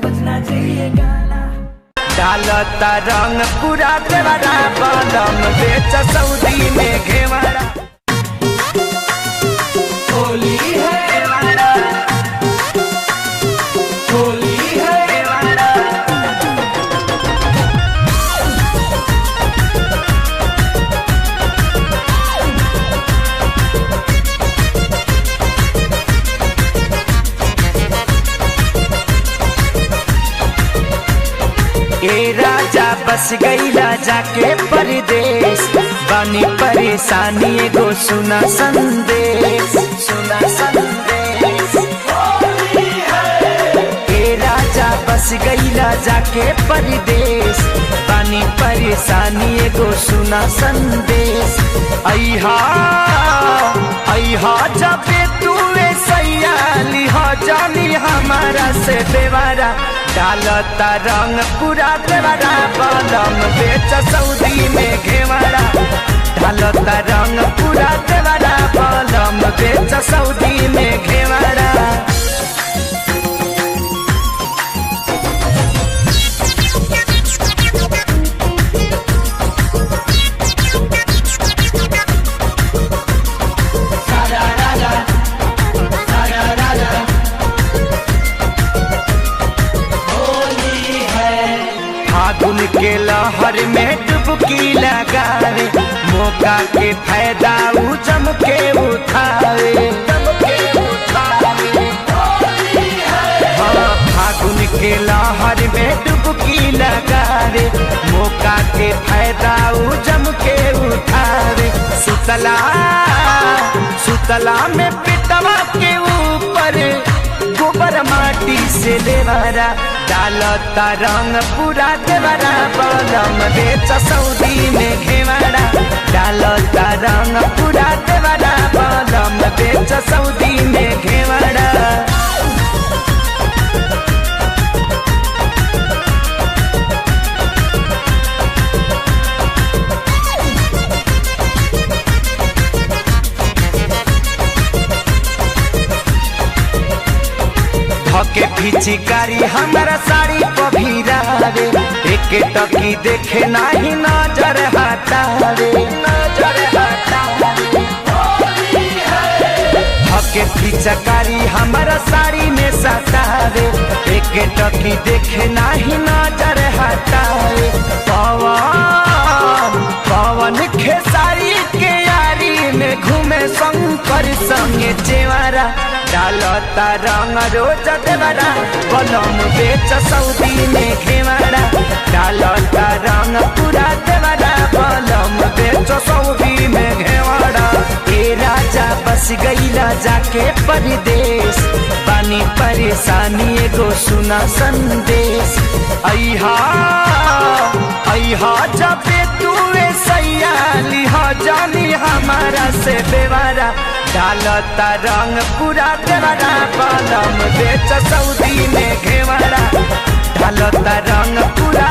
बजना चाहिए गाना डालता रंग पूरा देवरा बलम बेच सऊदी में घेवरा होली है होली है ए राजा बस गईला जाके परदेश बानी परेशानी एगो सुना संदेश ए राजा बस गईला जाके परदेश बानी परेशानी एगो सुना संदेश अइहा जबे तू सैया लिहा जानी हमारा से बेवारा डालता रंग पूरा देवरा बलम बेच सऊदी में घेवरा डालता रंग पूरा देवरा बलम बेच सऊदी में घेवरा फागुन के लहर में डुबकी लगावे मौका के फायदा जम के उठावे हाँ फागुन के लहर में डुबकी लगावे मौका के फायदा जम के उठावे सुतला में पिटवा के ऊपर गोबर माटी से लेवरा डालता रंग पूरा देवरा बलम बेच सऊदी में घेवरा डालता रंग पूरा देवरा बलम बेच सऊदी में घेवरा के पिचकारी हमारा साड़ी पभीरावे एक टकी देखे नाही नजर हटावे के पिचकारी हमारा साड़ी में सतावे एक टकी देखे नाही नजर हटावे पवन खेसारी के यारी में घूमे शंकर संगे चेवारा डालता रंग रोज देवरा बलम बेच सऊदी में घेवरा डालता रंग पूरा देवरा बलम बेच सऊदी में घेवरा ए राजा बस गईला जाके परदेश बानी परेशानी एगो सुना संदेश अइहा जबे तू सैया लिहा जानी हमारा से बेवारा डालता रंग पूरा देवरा बलम बेच सऊदी में घेवरा डालता रंग पूरा